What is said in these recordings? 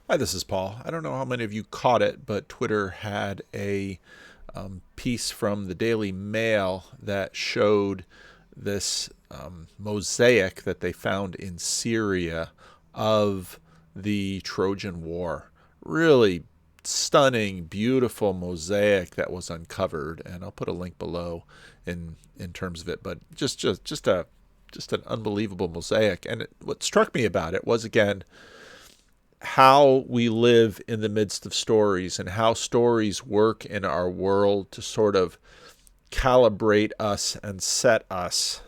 Hi, this is Paul. I don't know how many of you caught it, but Twitter had a piece from the Daily Mail that showed this mosaic that they found in Syria of the Trojan War. Really stunning, beautiful mosaic that was uncovered, and I'll put a link below in terms of it. But just an unbelievable mosaic. And what struck me about it was again how we live in the midst of stories and how stories work in our world to sort of calibrate us and set us.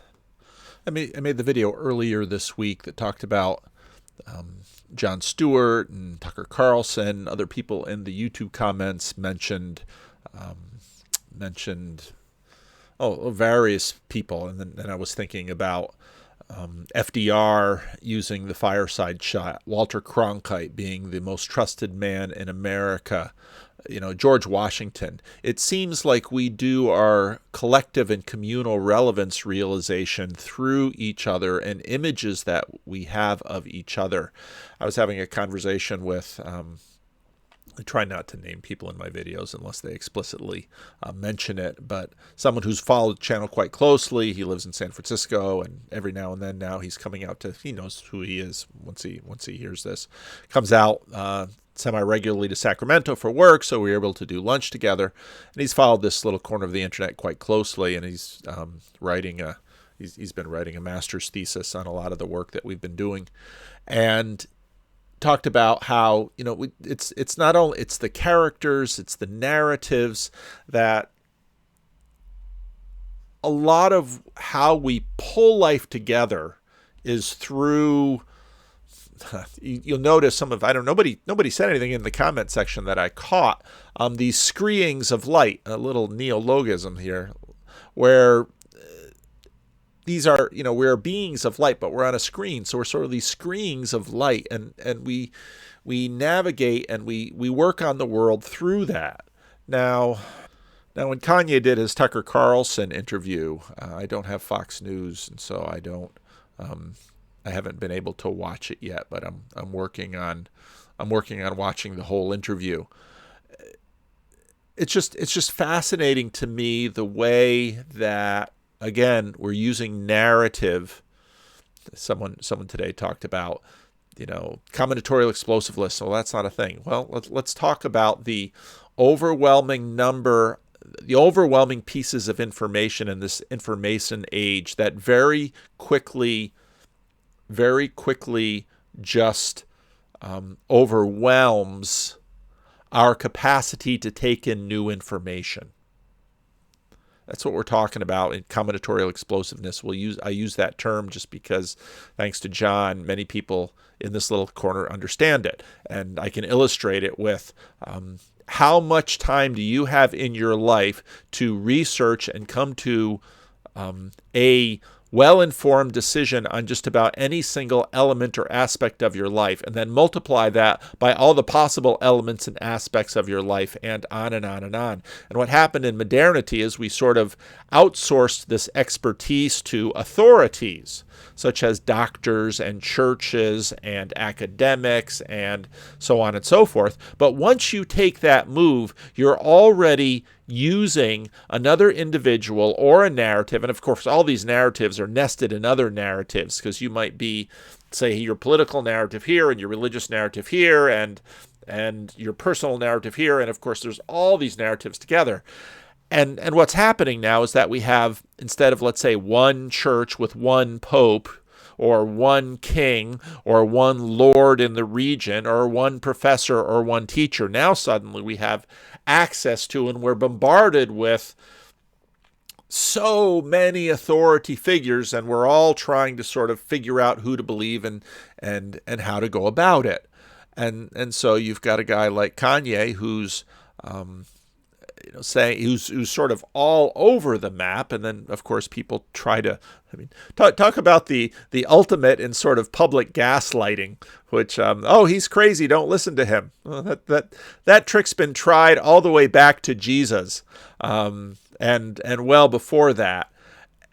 I made the video earlier this week that talked about Jon Stewart and Tucker Carlson. Other people in the YouTube comments mentioned various people, and then I was thinking about FDR using the fireside shot, Walter Cronkite being the most trusted man in America, George Washington. It seems like we do our collective and communal relevance realization through each other and images that we have of each other. I was having a conversation with I try not to name people in my videos unless they explicitly mention it, but someone who's followed the channel quite closely. He lives in San Francisco, and every now and then now he's coming out he knows who he is once he hears this. Comes out semi-regularly to Sacramento for work, so we were able to do lunch together. And he's followed this little corner of the internet quite closely, and he's he's been writing a master's thesis on a lot of the work that we've been doing. And talked about how it's not only it's the characters, it's the narratives, that a lot of how we pull life together is through you'll notice some of, I don't, nobody said anything in the comment section that I caught, these screeings of light, a little neologism here, where these are, we're beings of light, but we're on a screen. So we're sort of these screens of light, and we navigate and we work on the world through that. Now when Kanye did his Tucker Carlson interview, I don't have Fox News, and so I haven't been able to watch it yet, but I'm working on watching the whole interview. It's just fascinating to me the way that, again, we're using narrative. Someone today talked about, combinatorial explosiveness. Well, that's not a thing. Well, let's talk about the overwhelming pieces of information in this information age that very quickly just overwhelms our capacity to take in new information. That's what we're talking about in combinatorial explosiveness. I use that term just because, thanks to John, many people in this little corner understand it. And I can illustrate it with how much time do you have in your life to research and come to a well-informed decision on just about any single element or aspect of your life, and then multiply that by all the possible elements and aspects of your life, and on and on and on. And what happened in modernity is we sort of outsourced this expertise to authorities, such as doctors and churches and academics and so on and so forth. But once you take that move, you're already using another individual or a narrative. And of course, all these narratives are nested in other narratives, because you might be, say, your political narrative here and your religious narrative here and your personal narrative here. And of course, there's all these narratives together. And what's happening now is that we have, instead of, let's say, one church with one pope, or one king, or one lord in the region, or one professor, or one teacher, now suddenly we have access to, and we're bombarded with so many authority figures, and we're all trying to sort of figure out who to believe and how to go about it. And so you've got a guy like Kanye who's saying who's sort of all over the map, and then of course people try to, talk about the ultimate in sort of public gaslighting, which he's crazy, don't listen to him. Well, that trick's been tried all the way back to Jesus, and well before that.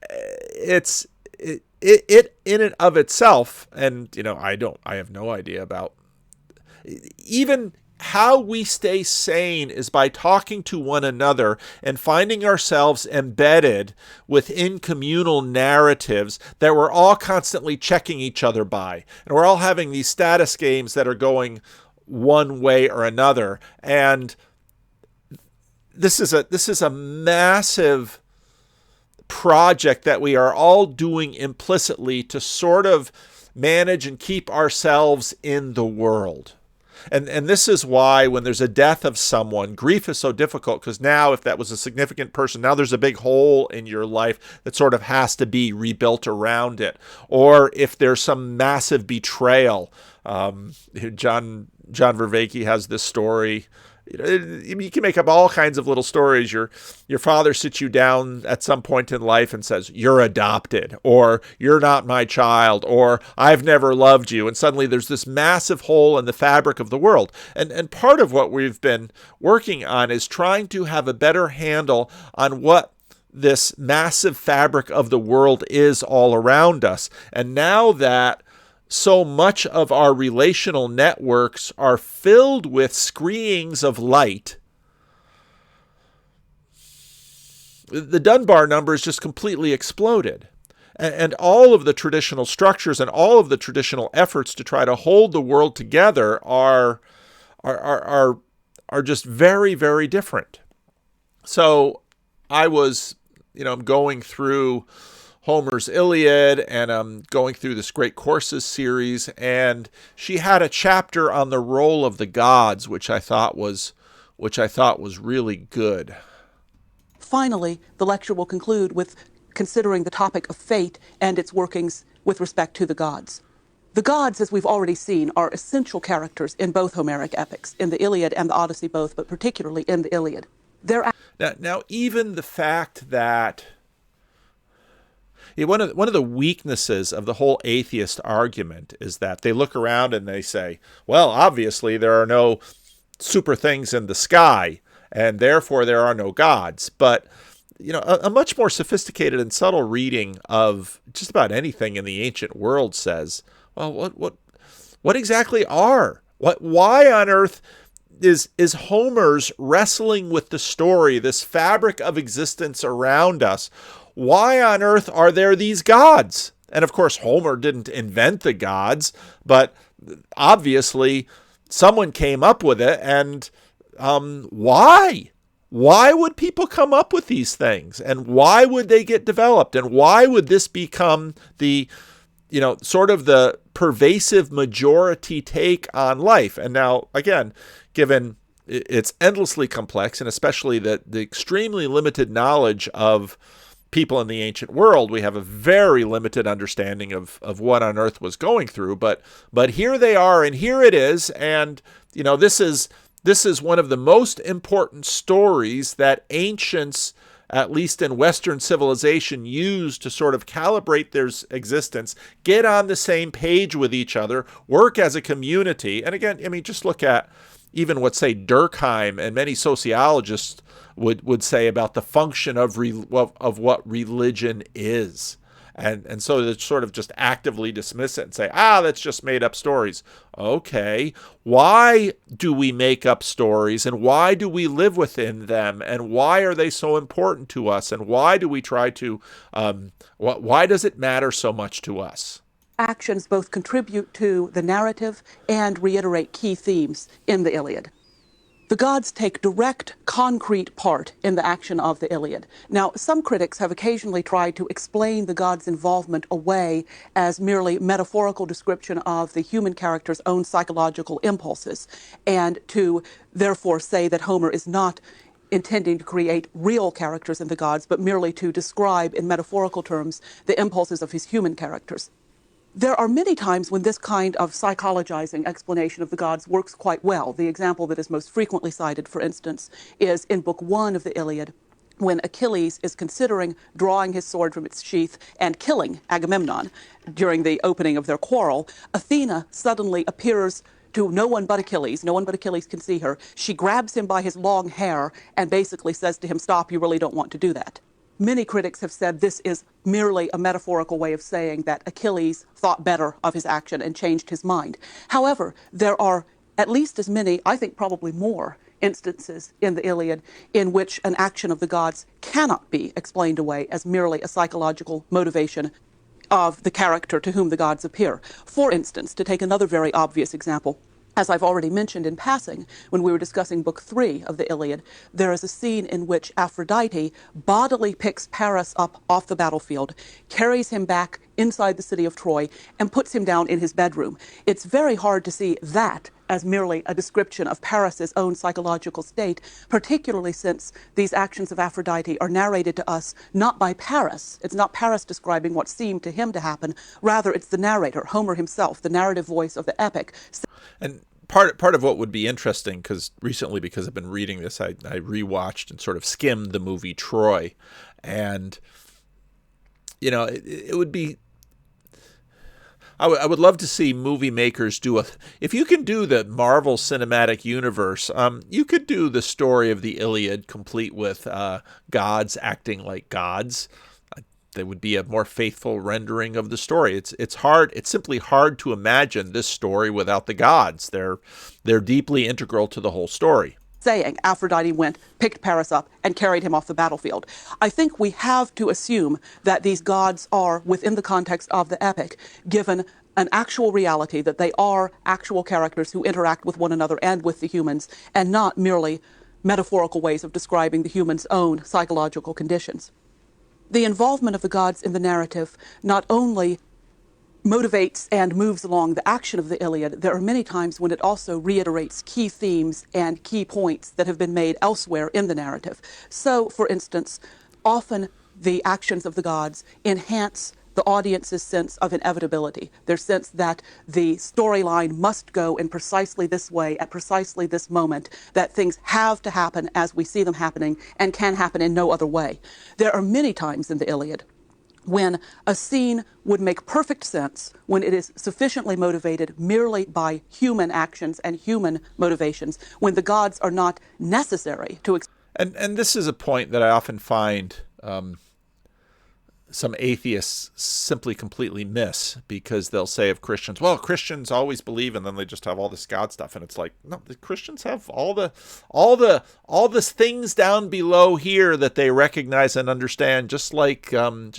It in and of itself, and I have no idea about. Even how we stay sane is by talking to one another and finding ourselves embedded within communal narratives that we're all constantly checking each other by. And we're all having these status games that are going one way or another. And this is a massive project that we are all doing implicitly to sort of manage and keep ourselves in the world. And this is why when there's a death of someone, grief is so difficult, because now if that was a significant person, now there's a big hole in your life that sort of has to be rebuilt around it. Or if there's some massive betrayal, John Vervaeke has this story. You can make up all kinds of little stories. Your father sits you down at some point in life and says, "You're adopted," or "You're not my child," or "I've never loved you." And suddenly there's this massive hole in the fabric of the world. And part of what we've been working on is trying to have a better handle on what this massive fabric of the world is all around us. And now that so much of our relational networks are filled with screens of light, the Dunbar number is just completely exploded. And all of the traditional structures and all of the traditional efforts to try to hold the world together are just very, very different. So I was, I'm going through Homer's Iliad, and I'm going through this Great Courses series, and she had a chapter on the role of the gods, which I thought was really good. Finally, the lecture will conclude with considering the topic of fate and its workings with respect to the gods. The gods, as we've already seen, are essential characters in both Homeric epics, in the Iliad and the Odyssey both, but particularly in the Iliad. Now, even the fact that one of the weaknesses of the whole atheist argument is that they look around and they say, well, obviously there are no super things in the sky, and therefore there are no gods. But a much more sophisticated and subtle reading of just about anything in the ancient world says, well, what exactly are? Why on earth is Homer's wrestling with the story, this fabric of existence around us? Why on earth are there these gods? And of course, Homer didn't invent the gods, but obviously someone came up with it. And why? Why would people come up with these things? And why would they get developed? And why would this become the, sort of the pervasive majority take on life? And now, again, given it's endlessly complex, and especially the extremely limited knowledge of people in the ancient world, we have a very limited understanding of what on earth was going through. But here they are, and here it is. And this is one of the most important stories that ancients, at least in Western civilization, use to sort of calibrate their existence, get on the same page with each other, work as a community. And again, just look at even what, say, Durkheim and many sociologists would say about the function of what religion is. And so to sort of just actively dismiss it and say, that's just made up stories. Okay, why do we make up stories, and why do we live within them, and why are they so important to us, and why do we try to, why does it matter so much to us? Actions both contribute to the narrative and reiterate key themes in the Iliad. The gods take direct, concrete part in the action of the Iliad. Now, some critics have occasionally tried to explain the gods' involvement away as merely metaphorical description of the human character's own psychological impulses, and to therefore say that Homer is not intending to create real characters in the gods, but merely to describe in metaphorical terms the impulses of his human characters. There are many times when this kind of psychologizing explanation of the gods works quite well. The example that is most frequently cited, for instance, is in Book 1 of the Iliad, when Achilles is considering drawing his sword from its sheath and killing Agamemnon during the opening of their quarrel. Athena suddenly appears to no one but Achilles. No one but Achilles can see her. She grabs him by his long hair and basically says to him, "Stop, you really don't want to do that." Many critics have said this is merely a metaphorical way of saying that Achilles thought better of his action and changed his mind. However, there are at least as many, I think probably more, instances in the Iliad in which an action of the gods cannot be explained away as merely a psychological motivation of the character to whom the gods appear. For instance, to take another very obvious example, as I've already mentioned in passing when we were discussing Book 3 of the Iliad, there is a scene in which Aphrodite bodily picks Paris up off the battlefield, carries him back inside the city of Troy, and puts him down in his bedroom. It's very hard to see that as merely a description of Paris's own psychological state, particularly since these actions of Aphrodite are narrated to us not by Paris. It's not Paris describing what seemed to him to happen. Rather, it's the narrator, Homer himself, the narrative voice of the epic. And part of what would be interesting, because recently, because I've been reading this, I rewatched and sort of skimmed the movie Troy, and it would be. I would love to see movie makers do if you can do the Marvel Cinematic Universe, you could do the story of the Iliad complete with gods acting like gods. That would be a more faithful rendering of the story. It's hard. It's simply hard to imagine this story without the gods. They're deeply integral to the whole story. Saying Aphrodite went, picked Paris up, and carried him off the battlefield. I think we have to assume that these gods are within the context of the epic, given an actual reality, that they are actual characters who interact with one another and with the humans, and not merely metaphorical ways of describing the humans' own psychological conditions. The involvement of the gods in the narrative not only motivates and moves along the action of the Iliad, there are many times when it also reiterates key themes and key points that have been made elsewhere in the narrative. So, for instance, often the actions of the gods enhance the audience's sense of inevitability, their sense that the storyline must go in precisely this way at precisely this moment, that things have to happen as we see them happening and can happen in no other way. There are many times in the Iliad when a scene would make perfect sense, when it is sufficiently motivated merely by human actions and human motivations, when the gods are not necessary to... And this is a point that I often find some atheists simply completely miss, because they'll say of Christians, well, Christians always believe, and then they just have all this God stuff, and it's like, no, the Christians have all the things down below here that they recognize and understand, just like heaven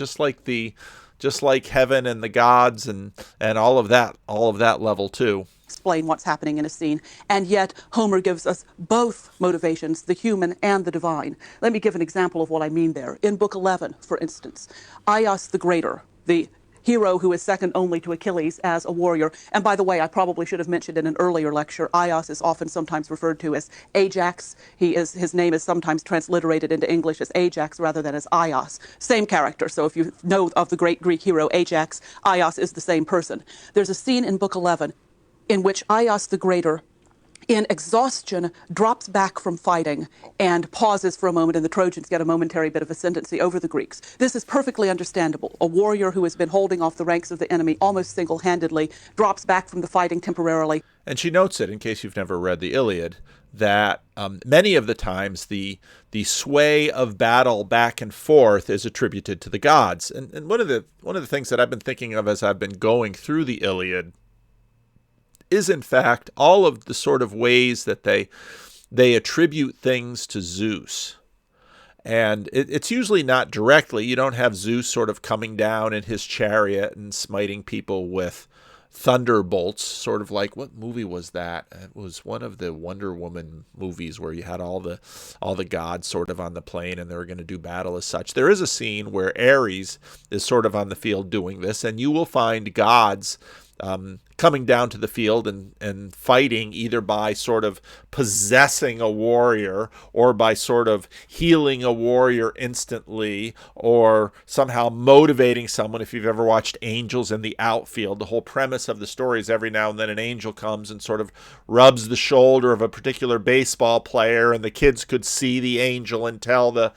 and the gods and all of that level too. Explain what's happening in a scene, and yet Homer gives us both motivations, the human and the divine. Let me give an example of what I mean there. In Book 11, for instance, Aias the Greater, the hero who is second only to Achilles as a warrior, and by the way, I probably should have mentioned in an earlier lecture, Aias is often sometimes referred to as Ajax. His name is sometimes transliterated into English as Ajax rather than as Aias. Same character, so if you know of the great Greek hero Ajax, Aias is the same person. There's a scene in Book 11 in which Aias the Greater, in exhaustion, drops back from fighting and pauses for a moment, and the Trojans get a momentary bit of ascendancy over the Greeks. This is perfectly understandable. A warrior who has been holding off the ranks of the enemy almost single-handedly drops back from the fighting temporarily. And she notes it, in case you've never read the Iliad, that many of the times the sway of battle back and forth is attributed to the gods. And one of the things that I've been thinking of as I've been going through the Iliad is, in fact, all of the sort of ways that they attribute things to Zeus. And it's usually not directly. You don't have Zeus sort of coming down in his chariot and smiting people with thunderbolts, sort of like, what movie was that? It was one of the Wonder Woman movies where you had all the gods sort of on the plane and they were going to do battle as such. There is a scene where Ares is sort of on the field doing this, and you will find gods coming down to the field and fighting, either by sort of possessing a warrior or by sort of healing a warrior instantly or somehow motivating someone. If you've ever watched Angels in the Outfield, the whole premise of the story is every now and then an angel comes and sort of rubs the shoulder of a particular baseball player, and the kids could see the angel and tell the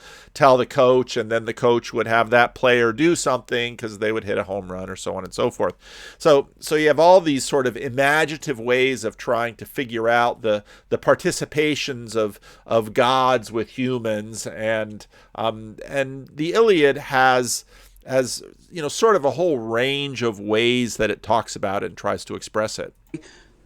coach, and then the coach would have that player do something because they would hit a home run or so on and so forth. So you have all these sort of imaginative ways of trying to figure out the participations of gods with humans, and the Iliad has sort of a whole range of ways that it talks about it and tries to express it.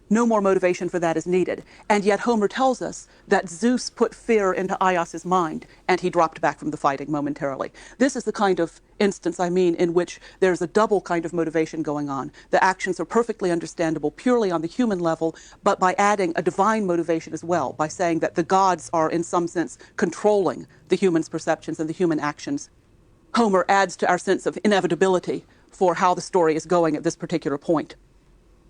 No more motivation for that is needed. And yet Homer tells us that Zeus put fear into Aias's mind, and he dropped back from the fighting momentarily. This is the kind of instance, I mean, in which there's a double kind of motivation going on. The actions are perfectly understandable purely on the human level, but by adding a divine motivation as well, by saying that the gods are, in some sense, controlling the human's perceptions and the human actions. Homer adds to our sense of inevitability for how the story is going at this particular point.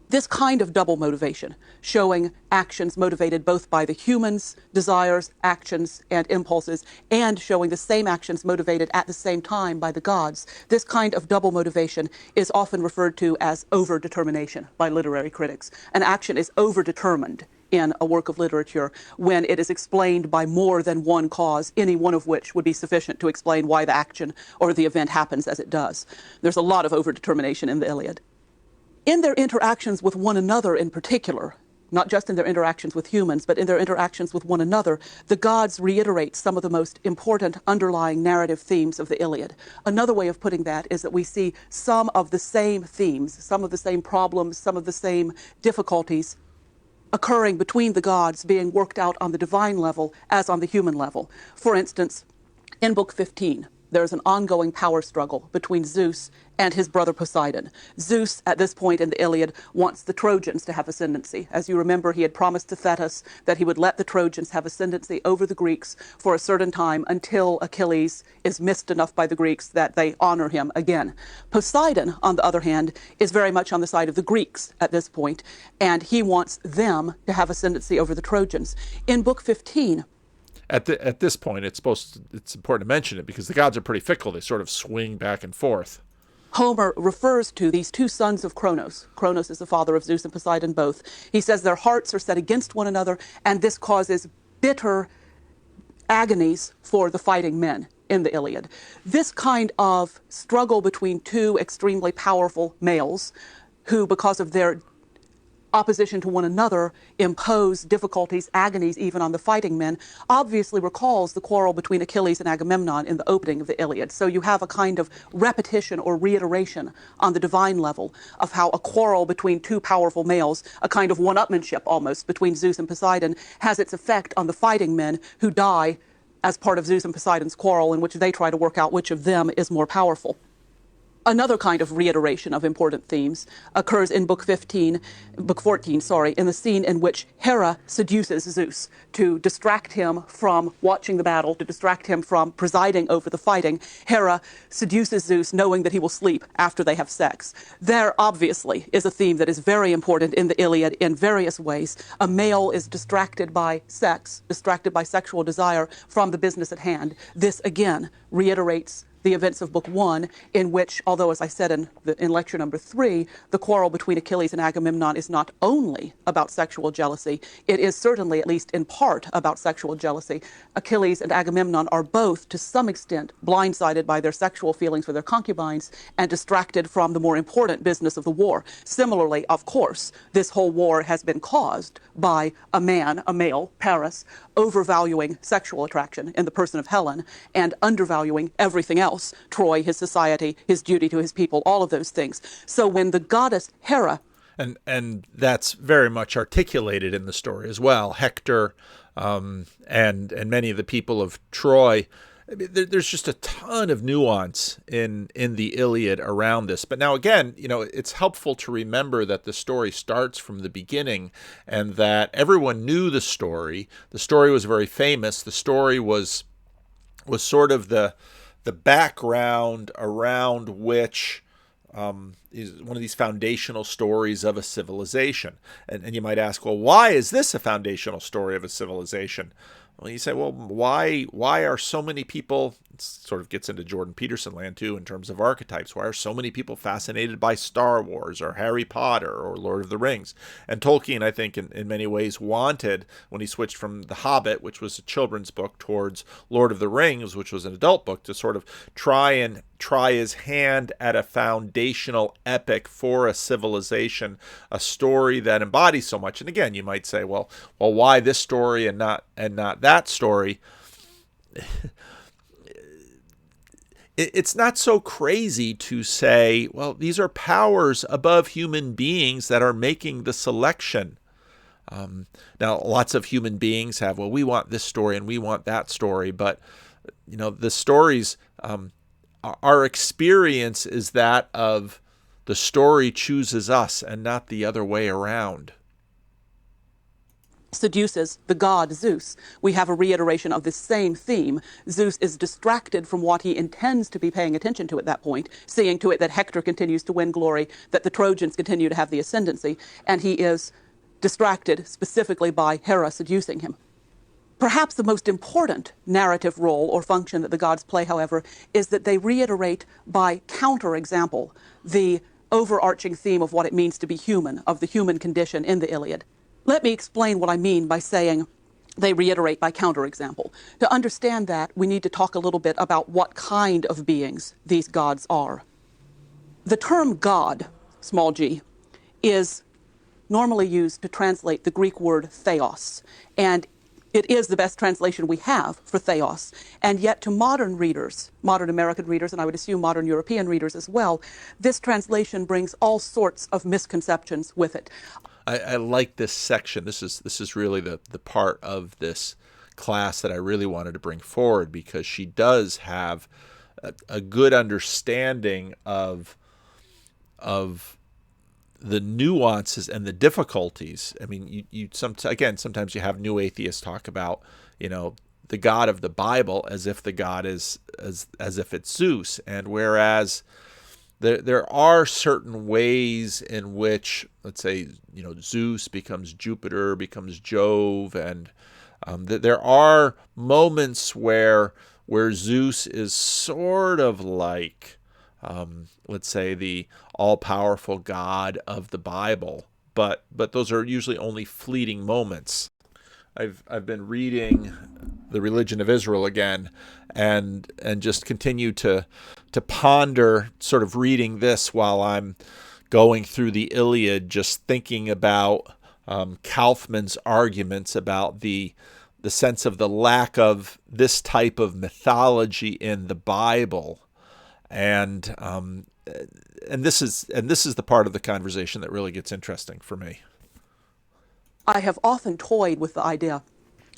This kind of double motivation, showing actions motivated both by the human's desires, actions, and impulses, and showing the same actions motivated at the same time by the gods, this kind of double motivation is often referred to as overdetermination by literary critics. An action is overdetermined in a work of literature when it is explained by more than one cause, any one of which would be sufficient to explain why the action or the event happens as it does. There's a lot of overdetermination in the Iliad. In their interactions with one another in particular, not just in their interactions with humans, but in their interactions with one another, the gods reiterate some of the most important underlying narrative themes of the Iliad. Another way of putting that is that we see some of the same themes, some of the same problems, some of the same difficulties occurring between the gods being worked out on the divine level as on the human level. For instance, in Book 15, there's an ongoing power struggle between Zeus and his brother Poseidon. Zeus, at this point in the Iliad, wants the Trojans to have ascendancy. As you remember, he had promised to Thetis that he would let the Trojans have ascendancy over the Greeks for a certain time until Achilles is missed enough by the Greeks that they honor him again. Poseidon, on the other hand, is very much on the side of the Greeks at this point, and he wants them to have ascendancy over the Trojans. In Book 15, At this point, it's important to mention it because the gods are pretty fickle. They sort of swing back and forth. Homer refers to these two sons of Kronos. Kronos is the father of Zeus and Poseidon both. He says their hearts are set against one another, and this causes bitter agonies for the fighting men in the Iliad. This kind of struggle between two extremely powerful males who, because of their opposition to one another, impose difficulties, agonies even on the fighting men, obviously recalls the quarrel between Achilles and Agamemnon in the opening of the Iliad. So you have a kind of repetition or reiteration on the divine level of how a quarrel between two powerful males, a kind of one-upmanship almost between Zeus and Poseidon, has its effect on the fighting men who die as part of Zeus and Poseidon's quarrel, in which they try to work out which of them is more powerful. Another kind of reiteration of important themes occurs in Book 14, in the scene in which Hera seduces Zeus to distract him from watching the battle, to distract him from presiding over the fighting. Hera seduces Zeus knowing that he will sleep after they have sex. There obviously is a theme that is very important in the Iliad in various ways. A male is distracted by sex, distracted by sexual desire from the business at hand. This again reiterates the events of Book 1, in which, although, as I said in lecture number 3, the quarrel between Achilles and Agamemnon is not only about sexual jealousy, it is certainly, at least in part, about sexual jealousy. Achilles and Agamemnon are both, to some extent, blindsided by their sexual feelings for their concubines and distracted from the more important business of the war. Similarly, of course, this whole war has been caused by a male, Paris, overvaluing sexual attraction in the person of Helen and undervaluing everything else. Troy, his society, his duty to his people, all of those things. So when the goddess Hera... And that's very much articulated in the story as well. Hector and many of the people of Troy, there's just a ton of nuance in the Iliad around this. But now again, it's helpful to remember that the story starts from the beginning and that everyone knew the story. The story was very famous. The story was sort of the background around which is one of these foundational stories of a civilization. And you might ask, well, why is this a foundational story of a civilization? Well, you say, well, why are so many people, it sort of gets into Jordan Peterson land too in terms of archetypes, why are so many people fascinated by Star Wars or Harry Potter or Lord of the Rings? And Tolkien, I think, in many ways wanted, when he switched from The Hobbit, which was a children's book, towards Lord of the Rings, which was an adult book, to sort of try his hand at a foundational epic for a civilization, a story that embodies so much. And again, you might say, well, why this story and not that story? It's not so crazy to say, well, these are powers above human beings that are making the selection Now, lots of human beings have, well, we want this story and we want that story, but the stories, our experience is that of the story chooses us and not the other way around. Seduces the god Zeus. We have a reiteration of this same theme. Zeus is distracted from what he intends to be paying attention to at that point, seeing to it that Hector continues to win glory, that the Trojans continue to have the ascendancy, and he is distracted specifically by Hera seducing him. Perhaps the most important narrative role or function that the gods play, however, is that they reiterate by counterexample the overarching theme of what it means to be human, of the human condition in the Iliad. Let me explain what I mean by saying they reiterate by counterexample. To understand that, we need to talk a little bit about what kind of beings these gods are. The term god, small g, is normally used to translate the Greek word theos, and it is the best translation we have for theos. And yet to modern readers, modern American readers, and I would assume modern European readers as well, this translation brings all sorts of misconceptions with it. I like this section. This is really the part of this class that I really wanted to bring forward, because she does have a good understanding of the nuances and the difficulties. I mean, sometimes you have new atheists talk about, the God of the Bible as if the God is as if it's Zeus, and whereas there are certain ways in which, let's say, Zeus becomes Jupiter, becomes Jove, and there are moments where Zeus is sort of like, let's say, the all-powerful God of the Bible, but those are usually only fleeting moments. I've been reading The Religion of Israel again, and just continue to ponder, sort of reading this while I'm going through the Iliad, just thinking about Kaufman's arguments about the sense of the lack of this type of mythology in the Bible, and this is the part of the conversation that really gets interesting for me. I have often toyed with the idea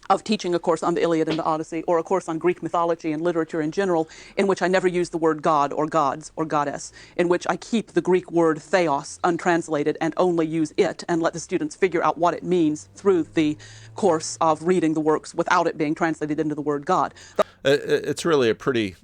of teaching a course on the Iliad and the Odyssey, or a course on Greek mythology and literature in general, in which I never use the word god or gods or goddess, in which I keep the Greek word theos untranslated and only use it and let the students figure out what it means through the course of reading the works without it being translated into the word god. It's really a pretty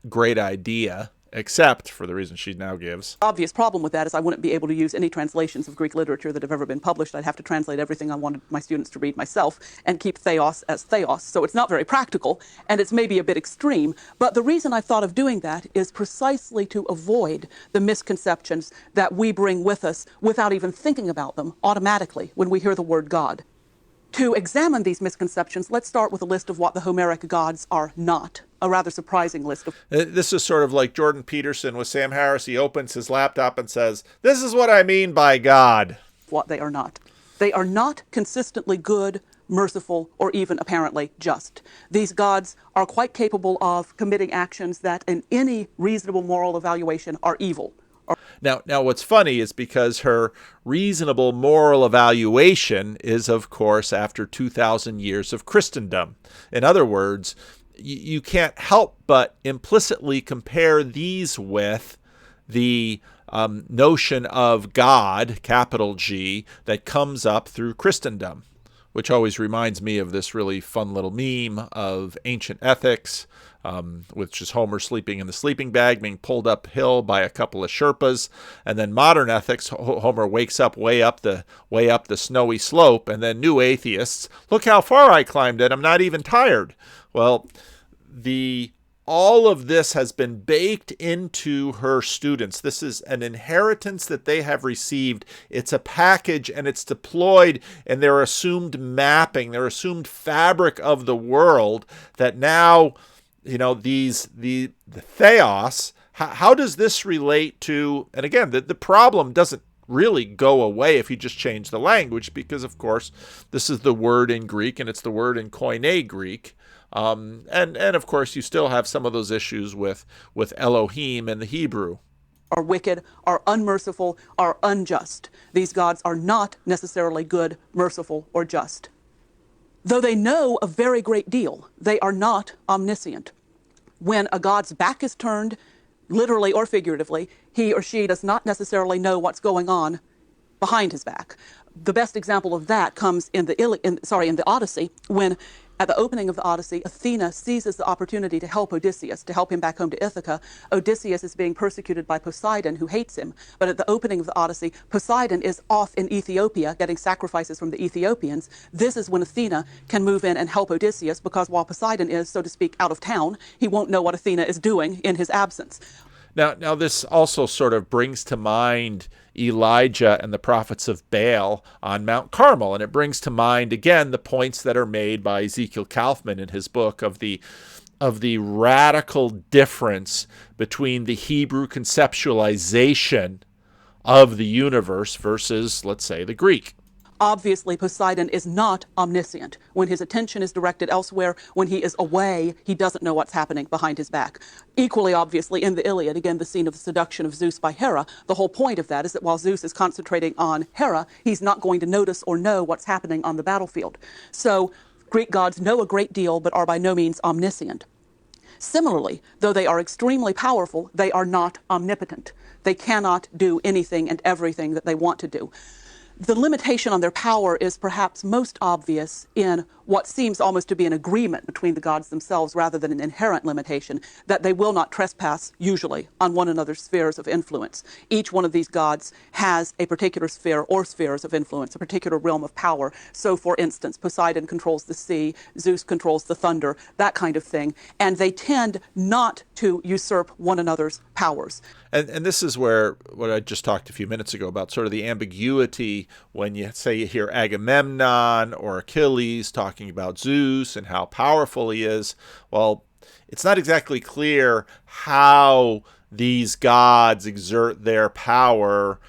great idea, except for the reason she now gives. The obvious problem with that is I wouldn't be able to use any translations of Greek literature that have ever been published. I'd have to translate everything I wanted my students to read myself and keep theos as theos. So it's not very practical, and it's maybe a bit extreme. But the reason I thought of doing that is precisely to avoid the misconceptions that we bring with us without even thinking about them automatically when we hear the word God. To examine these misconceptions, let's start with a list of what the Homeric gods are not. A rather surprising list of. This is sort of like Jordan Peterson with Sam Harris. He opens his laptop and says, "This is what I mean by God." What they are not. They are not consistently good, merciful, or even apparently just. These gods are quite capable of committing actions that in any reasonable moral evaluation are evil. Now, what's funny is because her reasonable moral evaluation is, of course, after 2,000 years of Christendom. In other words, you can't help but implicitly compare these with the notion of God, capital G, that comes up through Christendom, which always reminds me of this really fun little meme of ancient ethics, which is Homer sleeping in the sleeping bag, being pulled uphill by a couple of Sherpas, and then modern ethics, Homer wakes up way up the snowy slope, and then new atheists, look how far I climbed it, I'm not even tired. Well, all of this has been baked into her students. This is an inheritance that they have received. It's a package, and it's deployed in their assumed mapping, their assumed fabric of the world, that now, the theos, how does this relate to, and again, the problem doesn't really go away if you just change the language, because, of course, this is the word in Greek, and it's the word in Koine Greek. And of course, you still have some of those issues with Elohim and the Hebrew. are wicked, are unmerciful, are unjust. These gods are not necessarily good, merciful, or just. Though they know a very great deal, they are not omniscient. When a god's back is turned, literally or figuratively, he or she does not necessarily know what's going on behind his back. The best example of that comes in the Odyssey, when at the opening of the Odyssey, Athena seizes the opportunity to help Odysseus, to help him back home to Ithaca. Odysseus is being persecuted by Poseidon, who hates him. But at the opening of the Odyssey, Poseidon is off in Ethiopia getting sacrifices from the Ethiopians. This is when Athena can move in and help Odysseus, because while Poseidon is, so to speak, out of town, he won't know what Athena is doing in his absence. Now this also sort of brings to mind Elijah and the prophets of Baal on Mount Carmel, and it brings to mind again the points that are made by Ezekiel Kaufman in his book of the radical difference between the Hebrew conceptualization of the universe versus, let's say, the Greek. Obviously, Poseidon is not omniscient. When his attention is directed elsewhere, when he is away, he doesn't know what's happening behind his back. Equally obviously, in the Iliad, again, the scene of the seduction of Zeus by Hera, the whole point of that is that while Zeus is concentrating on Hera, he's not going to notice or know what's happening on the battlefield. So Greek gods know a great deal, but are by no means omniscient. Similarly, though they are extremely powerful, they are not omnipotent. They cannot do anything and everything that they want to do. The limitation on their power is perhaps most obvious in what seems almost to be an agreement between the gods themselves rather than an inherent limitation, that they will not trespass, usually, on one another's spheres of influence. Each one of these gods has a particular sphere or spheres of influence, a particular realm of power. So, for instance, Poseidon controls the sea, Zeus controls the thunder, that kind of thing, and they tend not to usurp one another's powers. And this is where what I just talked a few minutes ago about sort of the ambiguity when you say you hear Agamemnon or Achilles talking about Zeus and how powerful he is. Well, it's not exactly clear how these gods exert their power,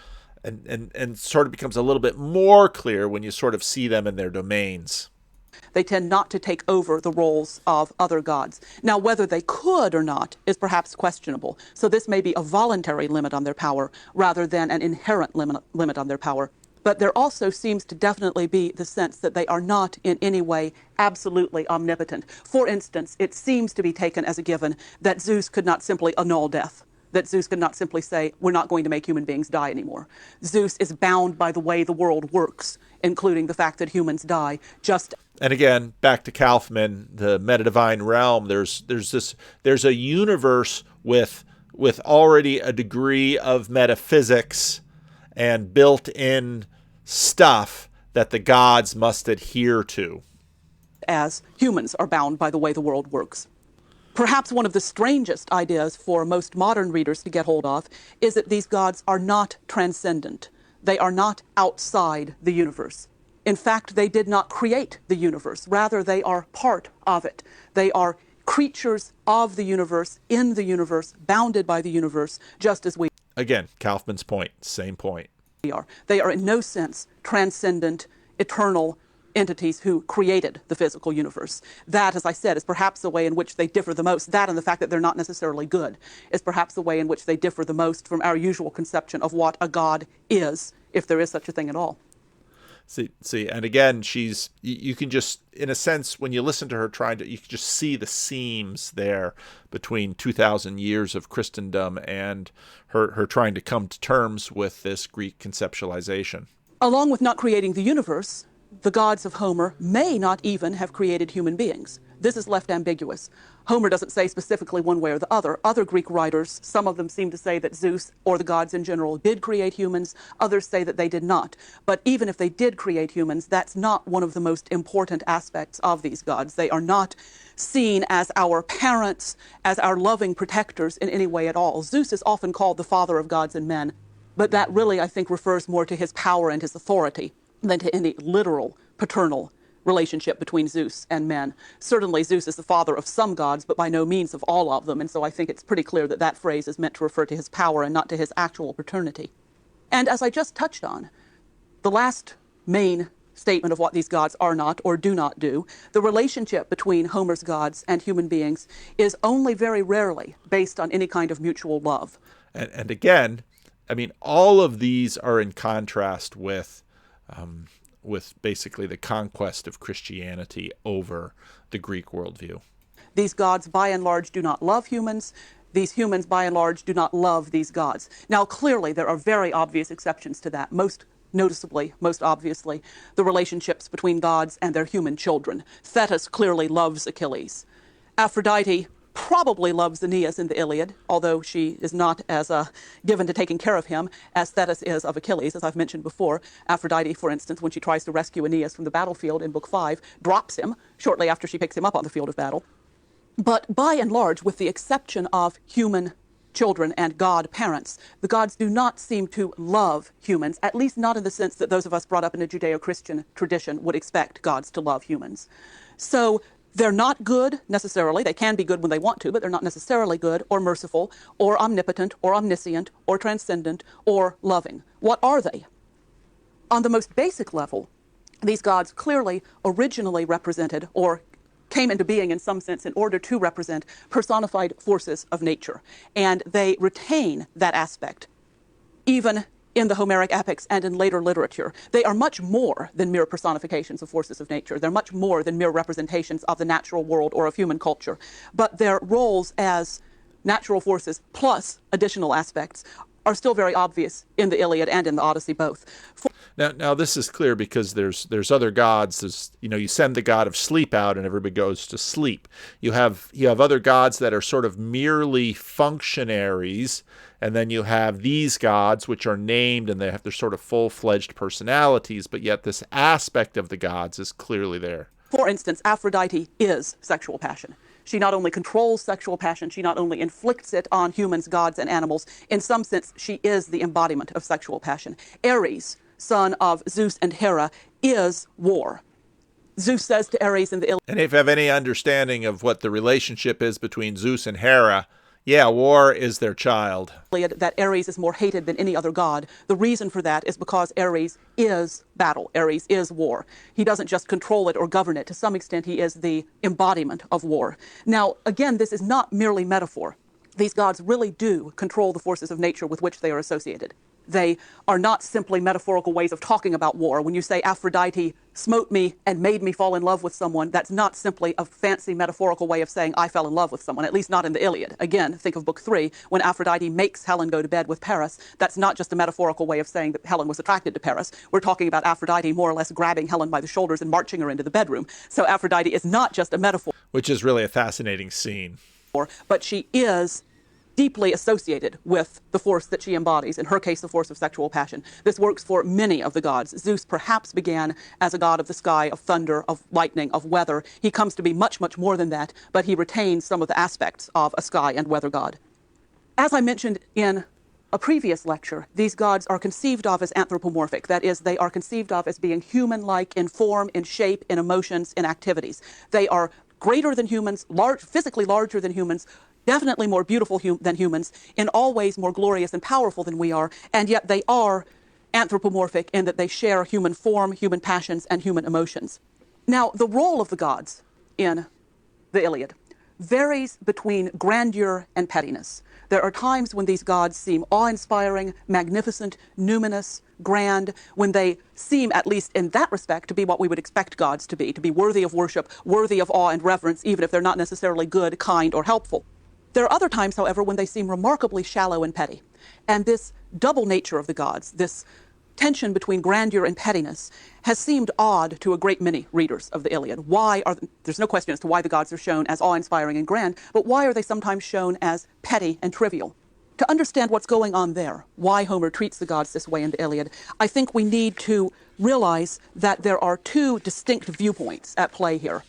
and sort of becomes a little bit more clear when you sort of see them in their domains. They tend not to take over the roles of other gods. Now, whether they could or not is perhaps questionable. So this may be a voluntary limit on their power rather than an inherent limit on their power. But there also seems to definitely be the sense that they are not in any way absolutely omnipotent. For instance, it seems to be taken as a given that Zeus could not simply annul death, that Zeus could not simply say, we're not going to make human beings die anymore. Zeus is bound by the way the world works, including the fact that humans die, just. And again, back to Kaufman, the meta-divine realm, there's a universe with already a degree of metaphysics and built-in stuff that the gods must adhere to. As humans are bound by the way the world works. Perhaps one of the strangest ideas for most modern readers to get hold of is that these gods are not transcendent. They are not outside the universe. In fact, they did not create the universe. Rather, they are part of it. They are creatures of the universe, in the universe, bounded by the universe, just as we Again, Kaufman's point, same point. are. They are in no sense transcendent, eternal entities who created the physical universe. That, as I said, is perhaps the way in which they differ the most. That and the fact that they're not necessarily good is perhaps the way in which they differ the most from our usual conception of what a god is, if there is such a thing at all. See, and again, you can just, in a sense, when you listen to her you can just see the seams there between 2,000 years of Christendom and her trying to come to terms with this Greek conceptualization. Along with not creating the universe, the gods of Homer may not even have created human beings. This is left ambiguous. Homer doesn't say specifically one way or the other. Other Greek writers, some of them seem to say that Zeus, or the gods in general, did create humans. Others say that they did not. But even if they did create humans, that's not one of the most important aspects of these gods. They are not seen as our parents, as our loving protectors in any way at all. Zeus is often called the father of gods and men, but that really, I think, refers more to his power and his authority than to any literal paternal relationship between Zeus and men. Certainly Zeus is the father of some gods, but by no means of all of them, and so I think it's pretty clear that that phrase is meant to refer to his power and not to his actual paternity. And as I just touched on, the last main statement of what these gods are not or do not do, the relationship between Homer's gods and human beings is only very rarely based on any kind of mutual love. And again, I mean, all of these are in contrast with basically the conquest of Christianity over the Greek worldview. These gods, by and large, do not love humans. These humans, by and large, do not love these gods. Now, clearly, there are very obvious exceptions to that. Most noticeably, most obviously, the relationships between gods and their human children. Thetis clearly loves Achilles. Aphrodite probably loves Aeneas in the Iliad, although she is not as given to taking care of him as Thetis is of Achilles, as I've mentioned before. Aphrodite, for instance, when she tries to rescue Aeneas from the battlefield in Book 5, drops him shortly after she picks him up on the field of battle. But by and large, with the exception of human children and god parents, the gods do not seem to love humans, at least not in the sense that those of us brought up in a Judeo-Christian tradition would expect gods to love humans. So they're not good necessarily. They can be good when they want to, but they're not necessarily good or merciful or omnipotent or omniscient or transcendent or loving. What are they? On the most basic level, these gods clearly originally represented or came into being in some sense in order to represent personified forces of nature. And they retain that aspect, even in the Homeric epics and in later literature. They are much more than mere personifications of forces of nature. They're much more than mere representations of the natural world or of human culture. But their roles as natural forces plus additional aspects are still very obvious in the Iliad and in the Odyssey both. Now this is clear because there's other gods. There's, you send the god of sleep out and everybody goes to sleep. You have other gods that are sort of merely functionaries, and then you have these gods which are named and they have their sort of full-fledged personalities, but yet this aspect of the gods is clearly there. For instance, Aphrodite is sexual passion. She not only controls sexual passion, she not only inflicts it on humans, gods, and animals. In some sense, she is the embodiment of sexual passion. Ares, son of Zeus and Hera, is war. Zeus says to Ares in the Iliad, and if you have any understanding of what the relationship is between Zeus and Hera, yeah, war is their child. That Ares is more hated than any other god. The reason for that is because Ares is battle. Ares is war. He doesn't just control it or govern it. To some extent, he is the embodiment of war. Now, again, this is not merely metaphor. These gods really do control the forces of nature with which they are associated. They are not simply metaphorical ways of talking about war. When you say Aphrodite smote me and made me fall in love with someone, that's not simply a fancy metaphorical way of saying I fell in love with someone, at least not in the Iliad. Again, think of Book 3, when Aphrodite makes Helen go to bed with Paris. That's not just a metaphorical way of saying that Helen was attracted to Paris. We're talking about Aphrodite more or less grabbing Helen by the shoulders and marching her into the bedroom. So Aphrodite is not just a metaphor. Which is really a fascinating scene. But she is deeply associated with the force that she embodies, in her case, the force of sexual passion. This works for many of the gods. Zeus perhaps began as a god of the sky, of thunder, of lightning, of weather. He comes to be much, much more than that, but he retains some of the aspects of a sky and weather god. As I mentioned in a previous lecture, these gods are conceived of as anthropomorphic. That is, they are conceived of as being human-like in form, in shape, in emotions, in activities. They are greater than humans, physically larger than humans, definitely more beautiful than humans, in all ways more glorious and powerful than we are, and yet they are anthropomorphic in that they share human form, human passions, and human emotions. Now, the role of the gods in the Iliad varies between grandeur and pettiness. There are times when these gods seem awe-inspiring, magnificent, numinous, grand, when they seem, at least in that respect, to be what we would expect gods to be worthy of worship, worthy of awe and reverence, even if they're not necessarily good, kind, or helpful. There are other times, however, when they seem remarkably shallow and petty. And this double nature of the gods, this tension between grandeur and pettiness, has seemed odd to a great many readers of the Iliad. There's no question as to why the gods are shown as awe-inspiring and grand, but why are they sometimes shown as petty and trivial? To understand what's going on there, why Homer treats the gods this way in the Iliad, I think we need to realize that there are two distinct viewpoints at play here.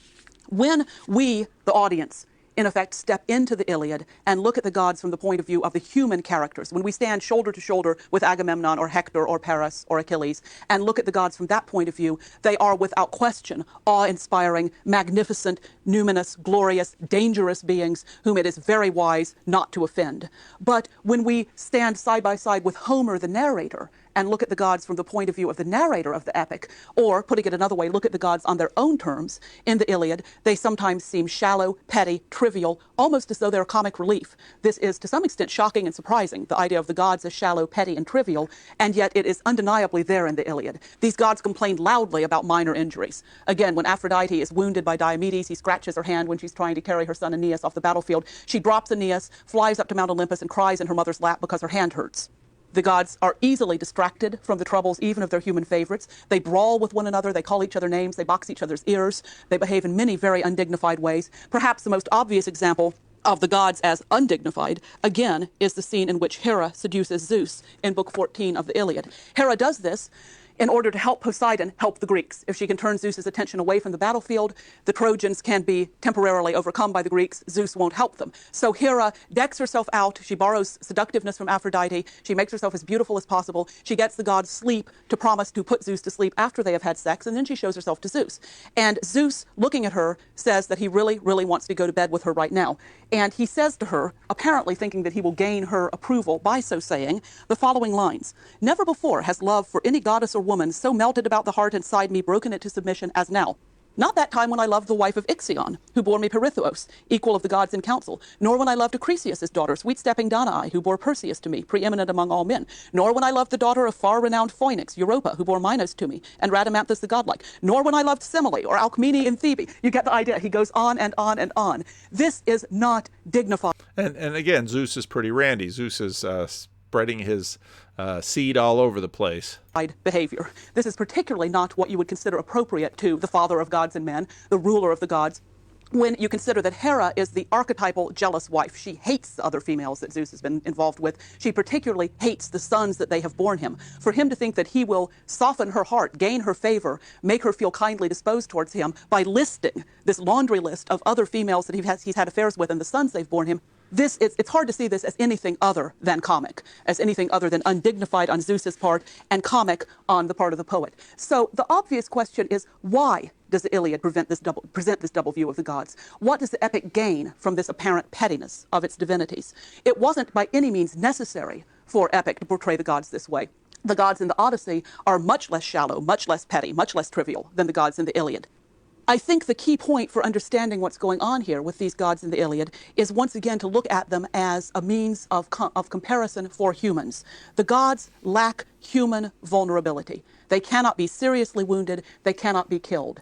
When we, the audience, in effect, step into the Iliad and look at the gods from the point of view of the human characters, when we stand shoulder to shoulder with Agamemnon or Hector or Paris or Achilles and look at the gods from that point of view, they are without question awe-inspiring, magnificent, numinous, glorious, dangerous beings whom it is very wise not to offend. But when we stand side by side with Homer, the narrator, and look at the gods from the point of view of the narrator of the epic, or putting it another way, look at the gods on their own terms, in the Iliad, they sometimes seem shallow, petty, trivial, almost as though they're comic relief. This is to some extent shocking and surprising, the idea of the gods as shallow, petty, and trivial, and yet it is undeniably there in the Iliad. These gods complain loudly about minor injuries. Again, when Aphrodite is wounded by Diomedes, he scratches her hand when she's trying to carry her son Aeneas off the battlefield. She drops Aeneas, flies up to Mount Olympus, and cries in her mother's lap because her hand hurts. The gods are easily distracted from the troubles even of their human favorites. They brawl with one another, they call each other names, they box each other's ears, they behave in many very undignified ways. Perhaps the most obvious example of the gods as undignified, again, is the scene in which Hera seduces Zeus in Book 14 of the Iliad. Hera does this in order to help Poseidon help the Greeks. If she can turn Zeus's attention away from the battlefield, the Trojans can be temporarily overcome by the Greeks. Zeus won't help them. So Hera decks herself out. She borrows seductiveness from Aphrodite. She makes herself as beautiful as possible. She gets the gods Sleep to promise to put Zeus to sleep after they have had sex, and then she shows herself to Zeus. And Zeus, looking at her, says that he really, really wants to go to bed with her right now. And he says to her, apparently thinking that he will gain her approval by so saying, the following lines: "Never before has love for any goddess or woman so melted about the heart inside me, broken it to submission as now. Not that time when I loved the wife of Ixion, who bore me Pirithous, equal of the gods in council, nor when I loved Acrisius' daughter, sweet-stepping Danae, who bore Perseus to me, preeminent among all men, nor when I loved the daughter of far-renowned Phoenix, Europa, who bore Minos to me, and Rhadamanthus the godlike, nor when I loved Semele or Alcmene in Thebe." You get the idea. He goes on and on and on. This is not dignified. And again, Zeus is pretty randy. Zeus is spreading his seed all over the place. Behavior. This is particularly not what you would consider appropriate to the father of gods and men, the ruler of the gods, when you consider that Hera is the archetypal jealous wife. She hates the other females that Zeus has been involved with. She particularly hates the sons that they have borne him. For him to think that he will soften her heart, gain her favor, make her feel kindly disposed towards him by listing this laundry list of other females that he's had affairs with and the sons they've borne him, it's hard to see this as anything other than comic, as anything other than undignified on Zeus's part and comic on the part of the poet. So the obvious question is, why does the Iliad present this double view of the gods? What does the epic gain from this apparent pettiness of its divinities? It wasn't by any means necessary for epic to portray the gods this way. The gods in the Odyssey are much less shallow, much less petty, much less trivial than the gods in the Iliad. I think the key point for understanding what's going on here with these gods in the Iliad is once again to look at them as a means of comparison for humans. The gods lack human vulnerability. They cannot be seriously wounded. They cannot be killed.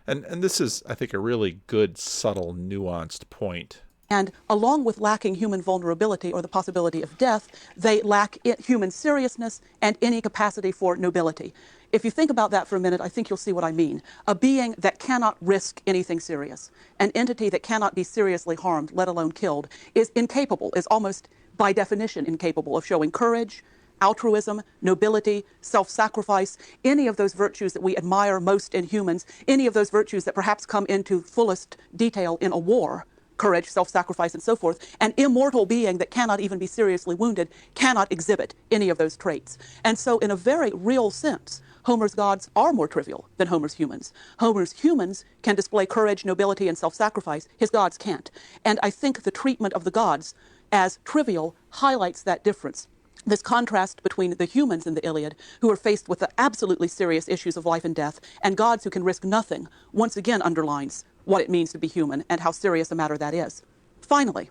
And this is, I think, a really good, subtle, nuanced point. And along with lacking human vulnerability or the possibility of death, they lack human seriousness and any capacity for nobility. If you think about that for a minute, I think you'll see what I mean. A being that cannot risk anything serious, an entity that cannot be seriously harmed, let alone killed, is incapable, is almost by definition incapable of showing courage, altruism, nobility, self-sacrifice, any of those virtues that we admire most in humans, any of those virtues that perhaps come into fullest detail in a war. Courage, self-sacrifice, and so forth. An immortal being that cannot even be seriously wounded cannot exhibit any of those traits. And so in a very real sense, Homer's gods are more trivial than Homer's humans. Homer's humans can display courage, nobility, and self-sacrifice. His gods can't. And I think the treatment of the gods as trivial highlights that difference. This contrast between the humans in the Iliad, who are faced with the absolutely serious issues of life and death, and gods who can risk nothing, once again underlines what it means to be human and how serious a matter that is. Finally,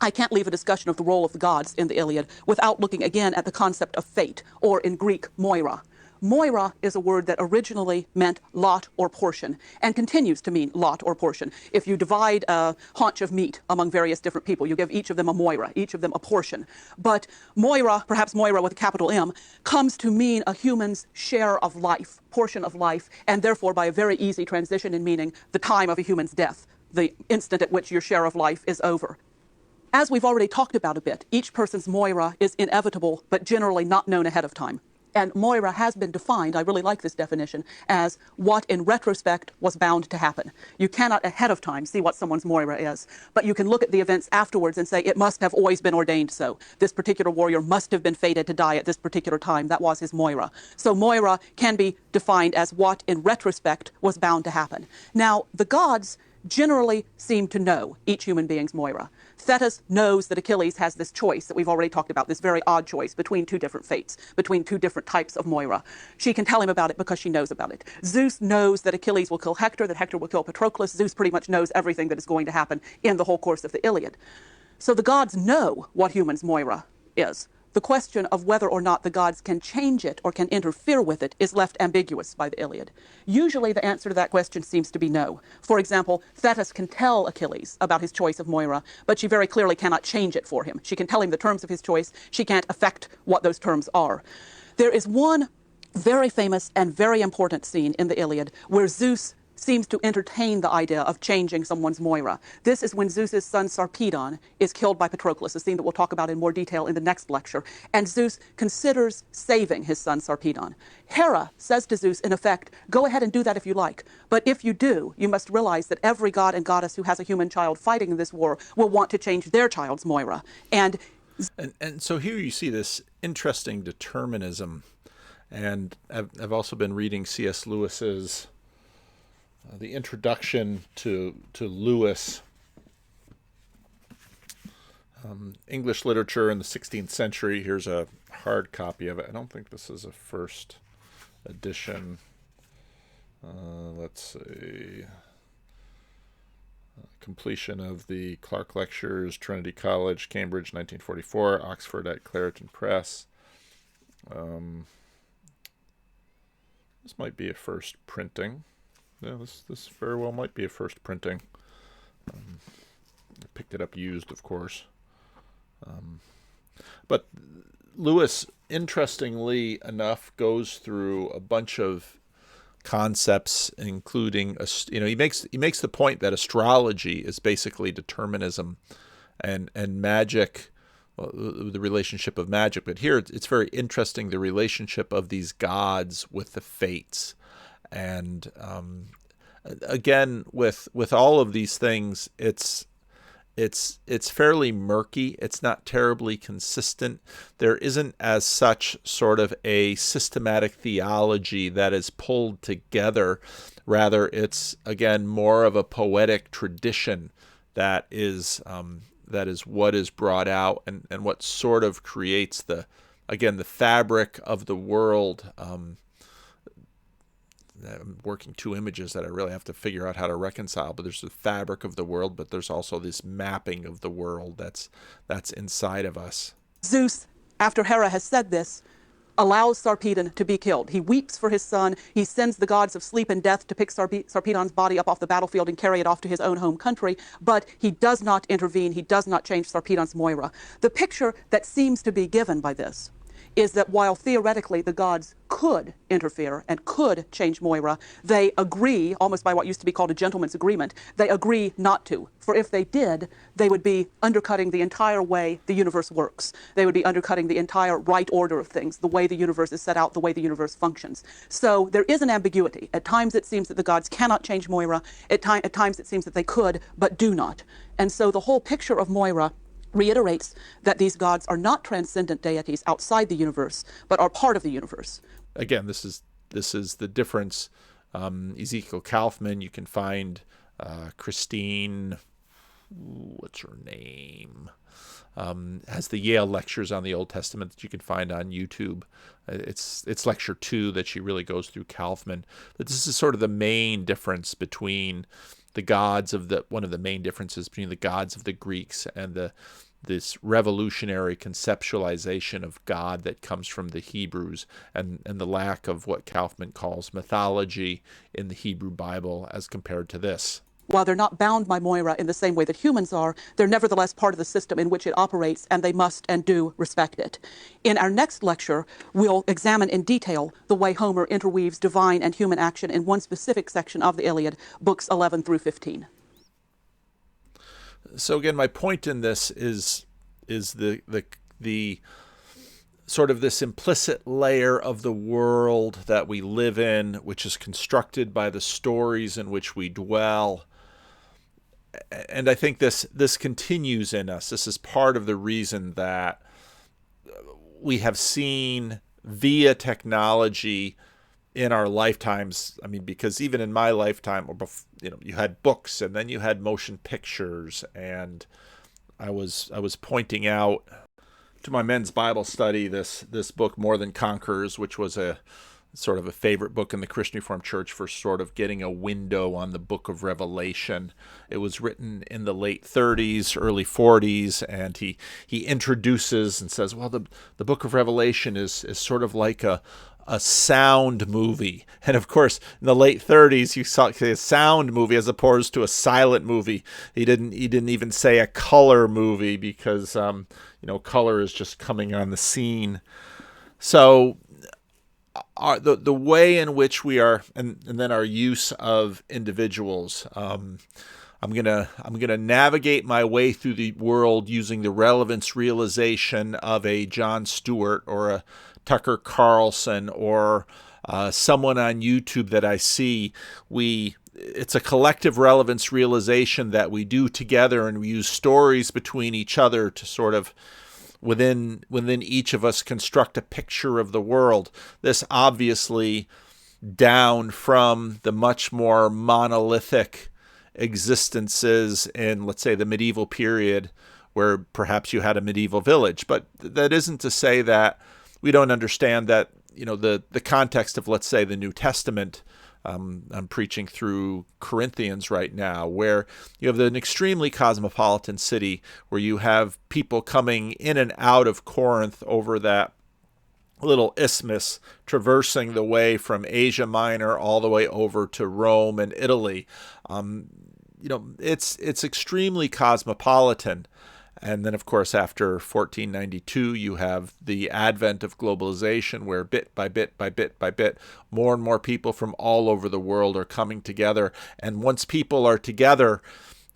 I can't leave a discussion of the role of the gods in the Iliad without looking again at the concept of fate, or in Greek, moira. Moira is a word that originally meant lot or portion, and continues to mean lot or portion. If you divide a haunch of meat among various different people, you give each of them a moira, each of them a portion. But moira, perhaps moira with a capital M, comes to mean a human's share of life, portion of life, and therefore by a very easy transition in meaning the time of a human's death, the instant at which your share of life is over. As we've already talked about a bit, each person's moira is inevitable, but generally not known ahead of time. And moira has been defined, I really like this definition, as what in retrospect was bound to happen. You cannot ahead of time see what someone's moira is, but you can look at the events afterwards and say it must have always been ordained so. This particular warrior must have been fated to die at this particular time. That was his moira. So moira can be defined as what in retrospect was bound to happen. Now, the gods generally seem to know each human being's Moira. Thetis knows that Achilles has this choice that we've already talked about, this very odd choice between two different fates, between two different types of Moira. She can tell him about it because she knows about it. Zeus knows that Achilles will kill Hector, that Hector will kill Patroclus. Zeus pretty much knows everything that is going to happen in the whole course of the Iliad. So the gods know what humans' Moira is. The question of whether or not the gods can change it or can interfere with it is left ambiguous by the Iliad. Usually the answer to that question seems to be no. For example, Thetis can tell Achilles about his choice of Moira, but she very clearly cannot change it for him. She can tell him the terms of his choice. She can't affect what those terms are. There is one very famous and very important scene in the Iliad where Zeus seems to entertain the idea of changing someone's Moira. This is when Zeus's son Sarpedon is killed by Patroclus, a scene that we'll talk about in more detail in the next lecture, and Zeus considers saving his son Sarpedon. Hera says to Zeus, in effect, go ahead and do that if you like, but if you do, you must realize that every god and goddess who has a human child fighting in this war will want to change their child's Moira. And so here you see this interesting determinism, and I've also been reading C.S. Lewis's the introduction to Lewis, English literature in the 16th century. Here's a hard copy of it. I don't think this is a first edition. Let's see. Completion of the Clark Lectures, Trinity College, Cambridge, 1944, Oxford at Clareton Press. This might be a first printing. Yeah, this very well might be a first printing. I picked it up used, of course. But Lewis, interestingly enough, goes through a bunch of concepts, including he makes the point that astrology is basically determinism, and magic, well, the relationship of magic. But here it's very interesting, the relationship of these gods with the fates. And again, with all of these things, it's fairly murky. It's not terribly consistent. There isn't as such sort of a systematic theology that is pulled together. Rather, it's again more of a poetic tradition that is what is brought out, and what sort of creates the fabric of the world. I'm working two images that I really have to figure out how to reconcile, but there's the fabric of the world, but there's also this mapping of the world that's inside of us. Zeus, after Hera has said this, allows Sarpedon to be killed. He weeps for his son. He sends the gods of sleep and death to pick Sarpedon's body up off the battlefield and carry it off to his own home country, but he does not intervene. He does not change Sarpedon's Moira. The picture that seems to be given by this is that while theoretically the gods could interfere and could change Moira, they agree, almost by what used to be called a gentleman's agreement, they agree not to. For if they did, they would be undercutting the entire way the universe works. They would be undercutting the entire right order of things, the way the universe is set out, the way the universe functions. So there is an ambiguity. At times it seems that the gods cannot change Moira. At times it seems that they could, but do not. And so the whole picture of Moira reiterates that these gods are not transcendent deities outside the universe, but are part of the universe. Again, this is the difference. Ezekiel Kaufman, you can find Christine, what's her name? Has the Yale lectures on the Old Testament that you can find on YouTube. It's lecture 2 that she really goes through Kaufman. But this is sort of the main difference between the gods of one of the main differences between the gods of the Greeks and this revolutionary conceptualization of God that comes from the Hebrews, and the lack of what Kaufman calls mythology in the Hebrew Bible as compared to this. While they're not bound by Moira in the same way that humans are, they're nevertheless part of the system in which it operates, and they must and do respect it. In our next lecture, we'll examine in detail the way Homer interweaves divine and human action in one specific section of the Iliad, books 11 through 15. So again, my point in this is the sort of this implicit layer of the world that we live in, which is constructed by the stories in which we dwell. And I think this continues in us. This is part of the reason that we have seen via technology in our lifetimes. I mean, because even in my lifetime, you had books, and then you had motion pictures, and I was pointing out to my men's Bible study this book, More Than Conquerors, which was a sort of a favorite book in the Christian Reformed Church for sort of getting a window on the book of Revelation. It was written in the late 30s, early 40s, and he introduces and says, well, the book of Revelation is sort of like a sound movie. And of course, in the late 30s, you saw a sound movie as opposed to a silent movie. He didn't even say a color movie because color is just coming on the scene. So the way in which we are, and then our use of individuals. I'm gonna navigate my way through the world using the relevance realization of a Jon Stewart or a Tucker Carlson or someone on YouTube that I see. It's a collective relevance realization that we do together, and we use stories between each other to sort of within each of us construct a picture of the world. This obviously down from the much more monolithic existences in, let's say, the medieval period, where perhaps you had a medieval village. But that isn't to say that we don't understand that, the context of, let's say, the New Testament. I'm preaching through Corinthians right now, where you have an extremely cosmopolitan city where you have people coming in and out of Corinth over that little isthmus, traversing the way from Asia Minor all the way over to Rome and Italy. It's extremely cosmopolitan. And then, of course, after 1492, you have the advent of globalization, where bit by bit by bit by bit, more and more people from all over the world are coming together. And once people are together,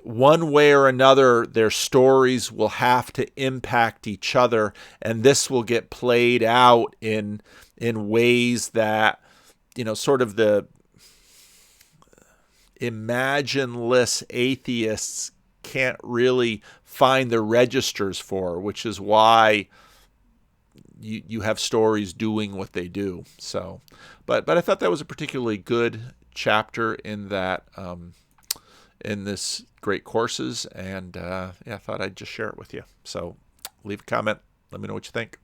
one way or another, their stories will have to impact each other. And this will get played out in ways that, sort of the imagineless atheists can't really find the registers for, which is why you have stories doing what they do. So, but I thought that was a particularly good chapter in that in this great courses, and I thought I'd just share it with you. So, leave a comment. Let me know what you think.